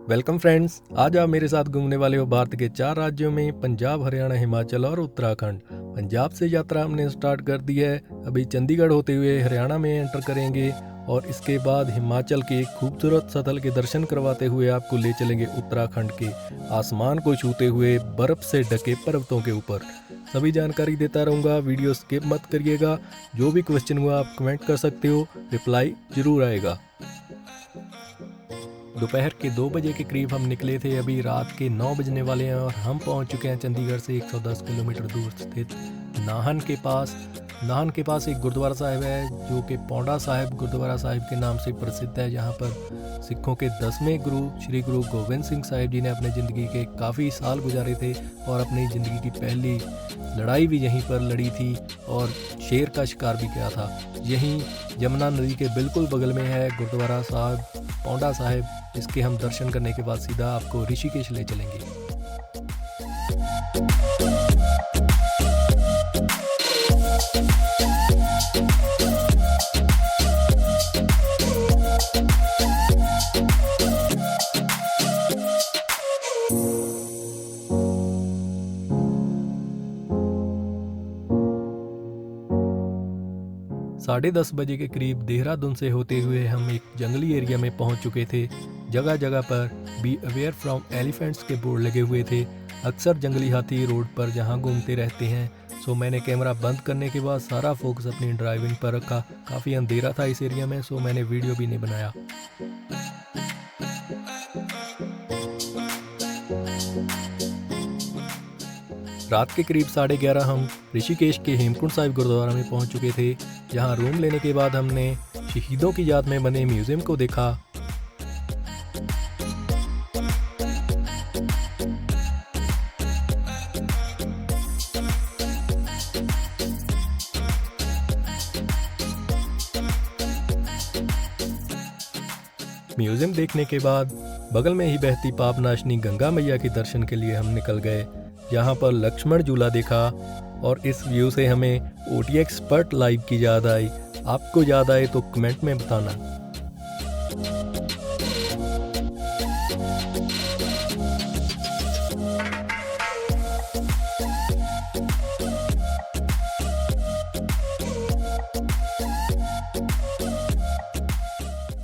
Welcome friends, आज आप मेरे साथ घूमने वाले हो भारत के 4 राज्यों में पंजाब, हरियाणा, हिमाचल और उत्तराखंड। पंजाब से यात्रा हमने स्टार्ट कर दी है। अभी चंडीगढ़ होते हुए हरियाणा में एंटर करेंगे और इसके बाद हिमाचल के खूबसूरत स्थल के दर्शन करवाते हुए आपको ले चलेंगे उत्तराखंड के आसमान को छूते हुए बर्फ से ढके पर्वतों के ऊपर। सभी जानकारी देता रहूँगा, वीडियो स्किप मत करिएगा। जो भी क्वेश्चन हुआ आप कमेंट कर सकते हो, रिप्लाई जरूर आएगा। दोपहर के 2 बजे के करीब हम निकले थे। अभी रात के 9 बजने वाले हैं और हम पहुंच चुके हैं चंडीगढ़ से 110 किलोमीटर दूर स्थित नाहन के पास। नाहन के पास एक गुरुद्वारा साहिब है जो कि पौंडा साहिब गुरुद्वारा साहिब के नाम से प्रसिद्ध है। यहाँ पर सिखों के 10वें गुरु श्री गुरु गोविंद सिंह साहिब जी ने अपने ज़िंदगी के काफ़ी साल गुजारे थे और अपनी ज़िंदगी की पहली लड़ाई भी यहीं पर लड़ी थी और शेर का शिकार भी किया था। यहीं यमुना नदी के बिल्कुल बगल में है गुरुद्वारा साहिब पौंडा साहिब। इसके हम दर्शन करने के बाद सीधा आपको ऋषिकेश ले चलेंगे। साढ़े 10 बजे के करीब देहरादून से होते हुए हम एक जंगली एरिया में पहुंच चुके थे। जगह जगह पर बी अवेयर फ्रॉम एलिफेंट्स के बोर्ड लगे हुए थे। अक्सर जंगली हाथी रोड पर जहां घूमते रहते हैं। सो मैंने कैमरा बंद करने के बाद सारा फोकस अपनी ड्राइविंग पर रखा। काफ़ी अंधेरा था इस एरिया में, सो मैंने वीडियो भी नहीं बनाया। रात के करीब 11:30 हम ऋषिकेश के हेमकुंड साहिब गुरुद्वारा में पहुंच चुके थे। जहां रूम लेने के बाद हमने शहीदों की याद में बने म्यूजियम को देखा। म्यूजियम देखने के बाद बगल में ही बहती पापनाशनी गंगा मैया के दर्शन के लिए हम निकल गए। यहाँ पर लक्ष्मण झूला देखा और इस व्यू से हमें OTX एक्सपर्ट लाइव की याद आई। आपको याद आए तो कमेंट में बताना।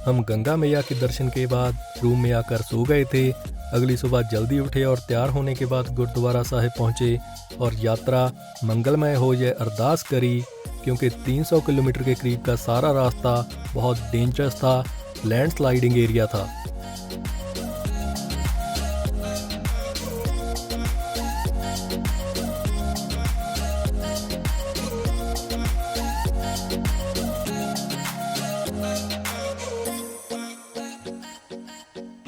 हम गंगा मैया के दर्शन के बाद रूम में आकर सो गए थे। अगली सुबह जल्दी उठे और तैयार होने के बाद गुरुद्वारा साहिब पहुंचे और यात्रा मंगलमय हो जाए अरदास करी, क्योंकि 300 किलोमीटर के करीब का सारा रास्ता बहुत डेंजरस था। लैंडस्लाइडिंग एरिया था।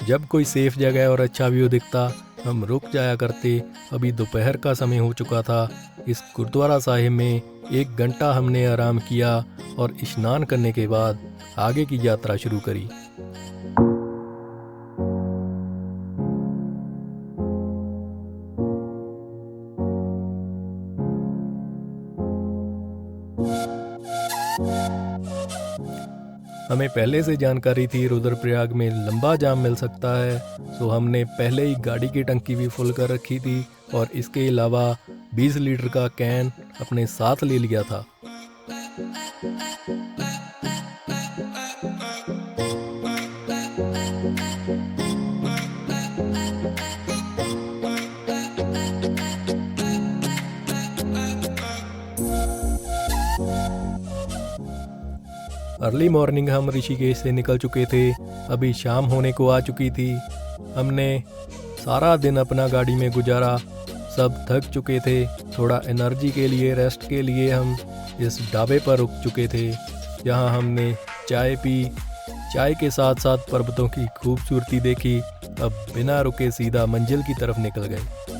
जब कोई सेफ जगह और अच्छा व्यू दिखता हम रुक जाया करते। अभी दोपहर का समय हो चुका था। इस गुरुद्वारा साहिब में 1 घंटा हमने आराम किया और स्नान करने के बाद आगे की यात्रा शुरू करी। हमें पहले से जानकारी थी रुद्रप्रयाग में लंबा जाम मिल सकता है, सो हमने पहले ही गाड़ी की टंकी भी फुल कर रखी थी और इसके अलावा 20 लीटर का कैन अपने साथ ले लिया था। अर्ली मॉर्निंग हम ऋषिकेश से निकल चुके थे। अभी शाम होने को आ चुकी थी। हमने सारा दिन अपना गाड़ी में गुजारा। सब थक चुके थे। थोड़ा एनर्जी के लिए, रेस्ट के लिए हम इस ढाबे पर रुक चुके थे। यहाँ हमने चाय पी। चाय के साथ साथ पर्वतों की खूबसूरती देखी। अब बिना रुके सीधा मंजिल की तरफ निकल गए।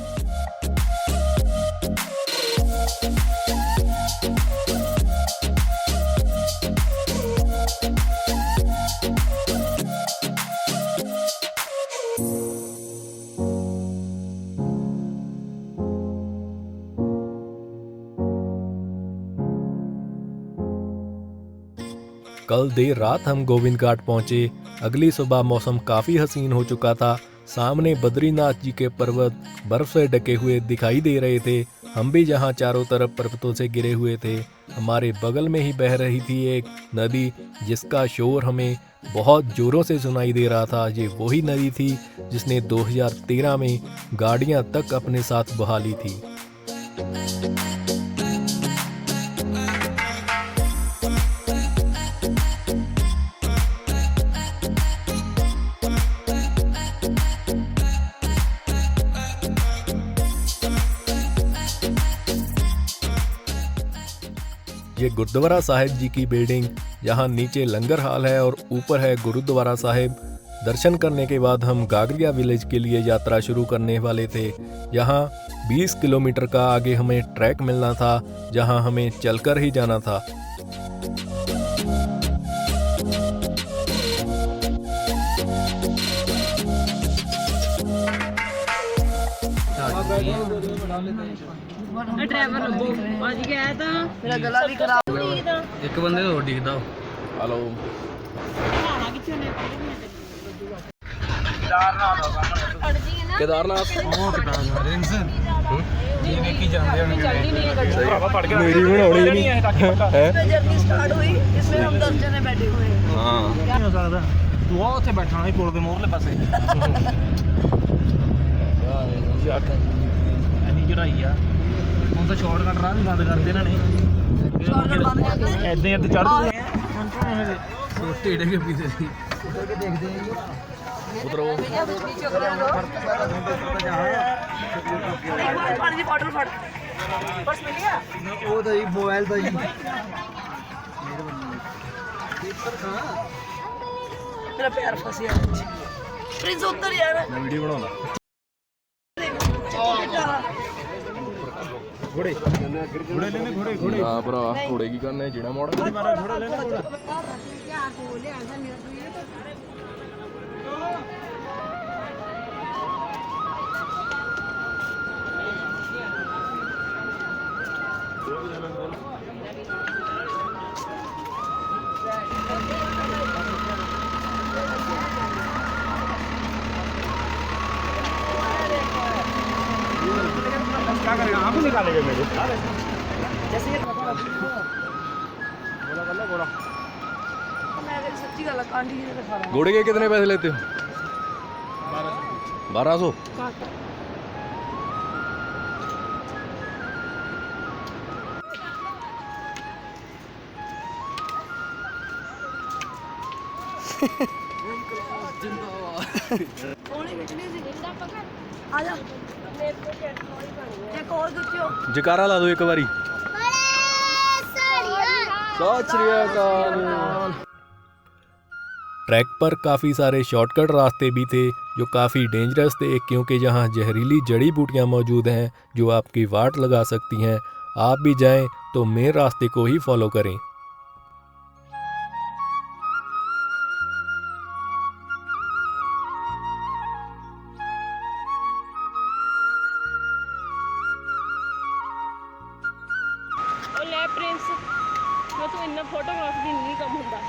कल देर रात हम गोविंद घाट पहुंचे। अगली सुबह मौसम काफ़ी हसीन हो चुका था। सामने बद्रीनाथ जी के पर्वत बर्फ से ढके हुए दिखाई दे रहे थे। हम भी जहाँ चारों तरफ पर्वतों से घिरे हुए थे, हमारे बगल में ही बह रही थी एक नदी जिसका शोर हमें बहुत जोरों से सुनाई दे रहा था। ये वही नदी थी जिसने 2013 में गाड़ियां तक अपने साथ बहा ली थी। ये गुरुद्वारा साहिब जी की बिल्डिंग, यहाँ नीचे लंगर हाल है और ऊपर है गुरुद्वारा साहिब। दर्शन करने के बाद हम गागरिया विलेज के लिए यात्रा शुरू करने वाले थे। यहाँ 20 किलोमीटर का आगे हमें ट्रैक मिलना था जहाँ हमें चलकर ही जाना था। ड्राइवर आज गया था, मेरा गला भी खराब हो गया। एक बंदे तो दिखदा। हेलो केदारनाथ मेरी बनाउणी नहीं है। जर्नी स्टार्ट हुई, इसमें हम 10 जने बैठे हुए हैं। हाँ क्या हो सकदा तू आ ਉੱਥੇ ਬੈਠਾ ਨਹੀਂ ਪੁਲ ਦੇ ਮੋਹਰਲੇ ਪਾਸੇ ਐਨੀ ਚੜਾਈ ਆ ਹੁਣ ਤਾਂ ਸ਼ਾਰਟਕਟ ਰਾਹ ਵੀ ਬੰਦ ਕਰਦੇ ਇਹਨਾਂ ਨੇ शॉर्टकट बंद कर दे। ਐਦਾਂ ਹੀ ਚੜ੍ਹ हाँ। ਜੂਗੇ टेढ़े के पीछे थी उतरो पानी की बॉटल फट पर्स मिल गया। वो तो ही मोबाइल था ही मेरा पैर फंस गया। प्रिंस उतर यार। मैं वीडियो बनाऊंगा घोड़े घोड़े लेने घोड़े घोड़े हां भरा घोड़े की करने जेड़ा मोड़ मारा घोड़ा लेने घोड़ा क्या करेगा आप ही निकालेंगे मेरे जैसे ये बोला कर लो घोड़ा मैं सच्ची गल कांडी जी ने खा रहा घोड़े के कितने पैसे लेते हो 1200 सोनी बिजली से आ जा एक और गुच्छो जकारा ला दो एक बारी सत श्री अकाल। ट्रैक पर काफ़ी सारे शॉर्टकट रास्ते भी थे जो काफ़ी डेंजरस थे, क्योंकि यहाँ जहरीली जड़ी बूटियाँ मौजूद हैं जो आपकी वाट लगा सकती हैं। आप भी जाएं तो मेन रास्ते को ही फॉलो करें। ओ ले प्रिंस जो तू इन्ना फोटोग्राफ भी नहीं कम हुंदा।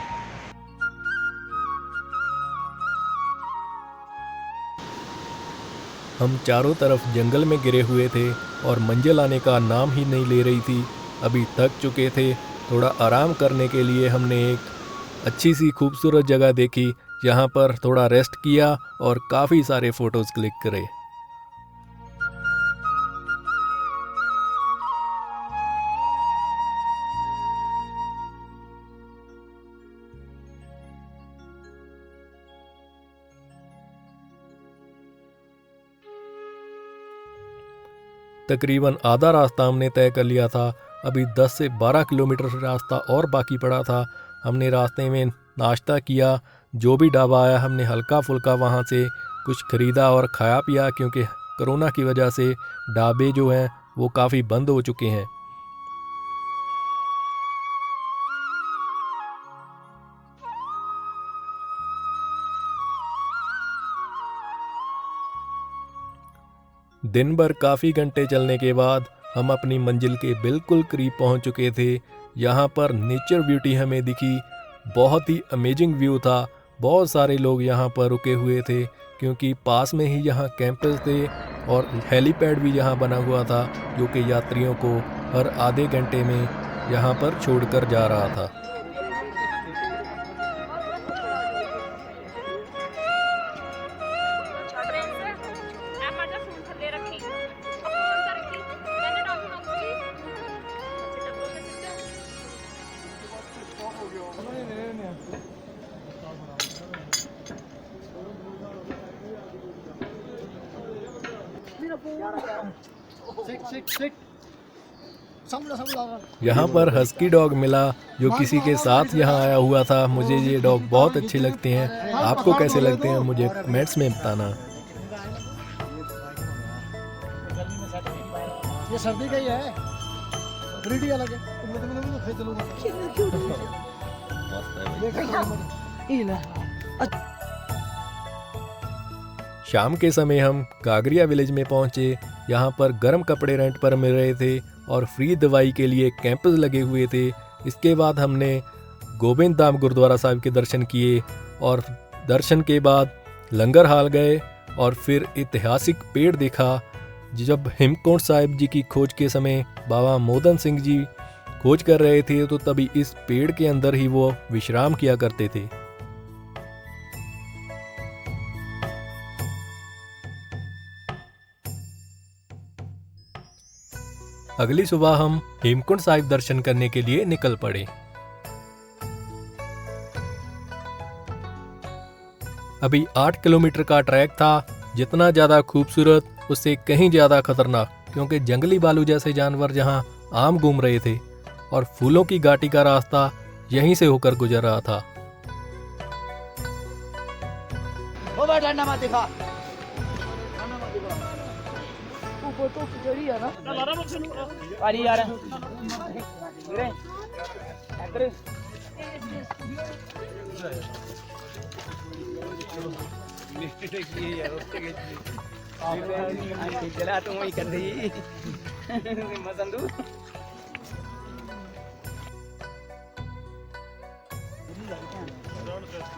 हम चारों तरफ जंगल में गिरे हुए थे और मंजिल आने का नाम ही नहीं ले रही थी। अभी थक चुके थे। थोड़ा आराम करने के लिए हमने एक अच्छी सी खूबसूरत जगह देखी, जहाँ पर थोड़ा रेस्ट किया और काफ़ी सारे फ़ोटोज़ क्लिक करे। तकरीबन आधा रास्ता हमने तय कर लिया था। अभी 10 से 12 किलोमीटर रास्ता और बाकी पड़ा था। हमने रास्ते में नाश्ता किया, जो भी ढाबा आया हमने हल्का फुल्का वहाँ से कुछ ख़रीदा और खाया पिया, क्योंकि कोरोना की वजह से ढाबे जो हैं वो काफ़ी बंद हो चुके हैं। दिन भर काफ़ी घंटे चलने के बाद हम अपनी मंजिल के बिल्कुल करीब पहुंच चुके थे। यहाँ पर नेचर ब्यूटी हमें दिखी। बहुत ही अमेजिंग व्यू था। बहुत सारे लोग यहाँ पर रुके हुए थे क्योंकि पास में ही यहाँ कैंपस थे और हेलीपैड भी यहाँ बना हुआ था जो कि यात्रियों को हर आधे घंटे में यहाँ पर छोड़कर जा रहा था। यहाँ पर हस्की डॉग मिला जो किसी के साथ यहाँ आया हुआ था। मुझे ये डॉग बहुत अच्छे लगते हैं। आपको कैसे लगते हैं मुझे कमेंट्स में बताना। ये सर्दी का ही है, ब्रीड ही अलग है। शाम के समय हम गागरिया विलेज में पहुंचे। यहाँ पर गर्म कपड़े रेंट पर मिल रहे थे और फ्री दवाई के लिए कैंपस लगे हुए थे। इसके बाद हमने गोबिंद धाम गुरुद्वारा साहिब के दर्शन किए और दर्शन के बाद लंगर हाल गए और फिर ऐतिहासिक पेड़ देखा। जब हेमकुंड साहिब जी की खोज के समय बाबा मोदन सिंह जी खोज कर रहे थे तो तभी इस पेड़ के अंदर ही वो विश्राम किया करते थे। अगली सुबह हम हेमकुंड साहिब दर्शन करने के लिए निकल पड़े। अभी 8 किलोमीटर का ट्रैक था। जितना ज्यादा खूबसूरत उससे कहीं ज्यादा खतरनाक, क्योंकि जंगली भालू जैसे जानवर जहां आम घूम रहे थे और फूलों की घाटी का रास्ता यहीं से होकर गुजर रहा था।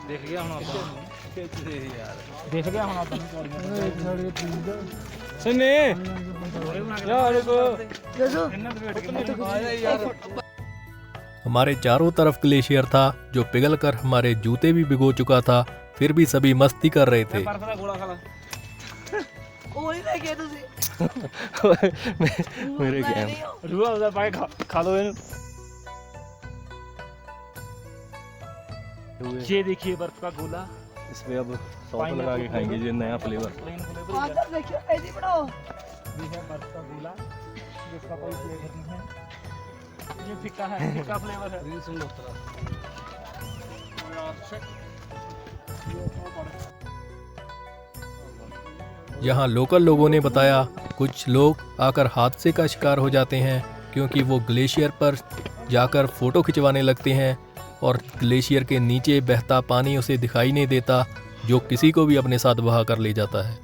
देख गया होना सुने यार हमारे चारों तरफ ग्लेशियर था जो पिघलकर हमारे जूते भी भिगो चुका था। फिर भी सभी मस्ती कर रहे थे। मेरे क्या खा लो। ये देखिए बर्फ का गोला, इसमें अब सॉस लगा के खाएंगे ये नया फ्लेवर। ये है बर्फ का गोला जिसका कोई फ्लेवर नहीं है। ये फिक्का है, फिक्का फ्लेवर है। यहाँ लोकल लोगों ने बताया कुछ लोग आकर हादसे का शिकार हो जाते हैं क्योंकि वो ग्लेशियर पर जाकर फोटो खिंचवाने लगते हैं और ग्लेशियर के नीचे बहता पानी उसे दिखाई नहीं देता, जो किसी को भी अपने साथ बहा कर ले जाता है।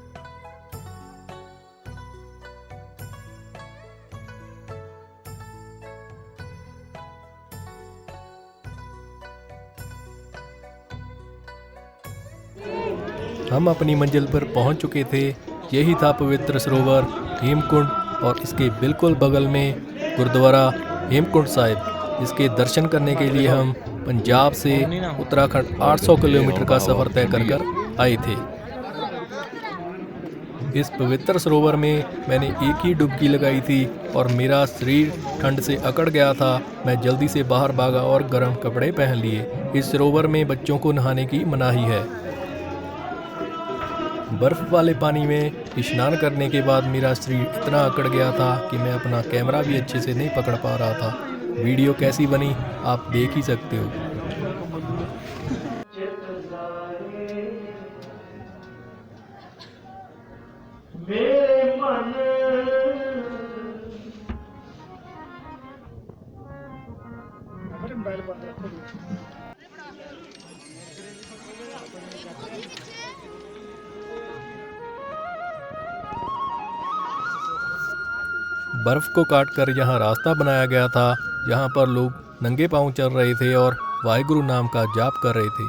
हम अपनी मंजिल पर पहुंच चुके थे। यही था पवित्र सरोवर हेमकुंड और इसके बिल्कुल बगल में गुरुद्वारा हेमकुंड साहिब। इसके दर्शन करने के लिए हम पंजाब से उत्तराखंड 800 किलोमीटर का सफ़र तय कर आए थे। इस पवित्र सरोवर में मैंने एक ही डुबकी लगाई थी और मेरा शरीर ठंड से अकड़ गया था। मैं जल्दी से बाहर भागा और गर्म कपड़े पहन लिए। इस सरोवर में बच्चों को नहाने की मनाही है। बर्फ़ वाले पानी में स्नान करने के बाद मेरा शरीर इतना अकड़ गया था कि मैं अपना कैमरा भी अच्छे से नहीं पकड़ पा रहा था। वीडियो कैसी बनी आप देख ही सकते हो। बर्फ को काटकर यहाँ रास्ता बनाया गया था। यहाँ पर लोग नंगे पांव चल रहे थे और वाहिगुरु नाम का जाप कर रहे थे।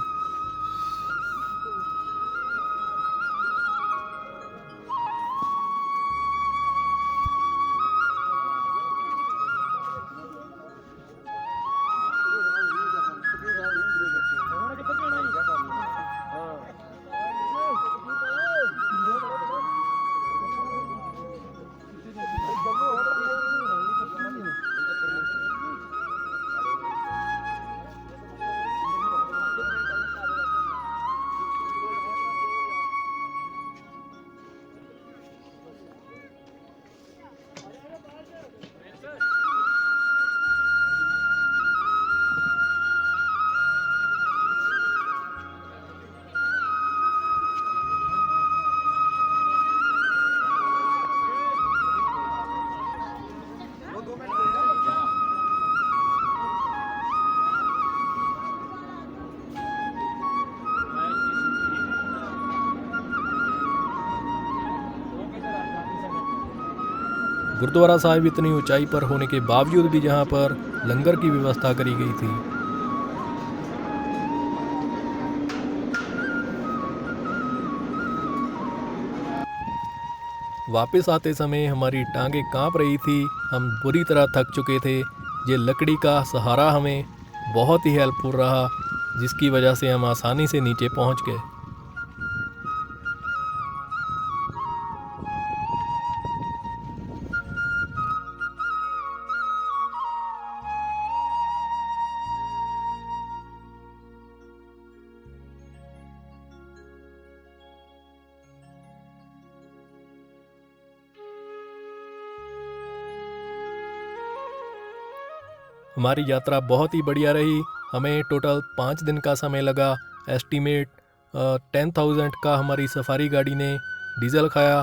गुरुद्वारा साहिब इतनी ऊंचाई पर होने के बावजूद भी यहाँ पर लंगर की व्यवस्था करी गई थी। वापस आते समय हमारी टांगें कांप रही थी, हम बुरी तरह थक चुके थे। ये लकड़ी का सहारा हमें बहुत ही हेल्पफुल रहा, जिसकी वजह से हम आसानी से नीचे पहुंच गए। हमारी यात्रा बहुत ही बढ़िया रही। हमें टोटल 5 दिन का समय लगा। एस्टीमेट 10,000 का हमारी सफारी गाड़ी ने डीजल खाया।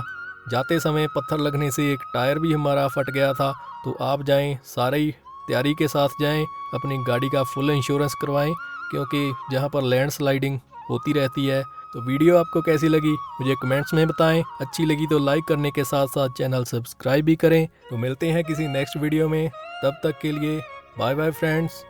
जाते समय पत्थर लगने से एक टायर भी हमारा फट गया था। तो आप जाएं, सारी तैयारी के साथ जाएं, अपनी गाड़ी का फुल इंश्योरेंस करवाएं, क्योंकि जहां पर लैंडस्लाइडिंग होती रहती है। तो वीडियो आपको कैसी लगी मुझे कमेंट्स में बताएं। अच्छी लगी तो लाइक करने के साथ साथ चैनल सब्सक्राइब भी करें। तो मिलते हैं किसी नेक्स्ट वीडियो में, तब तक के लिए बाय बाय फ्रेंड्स।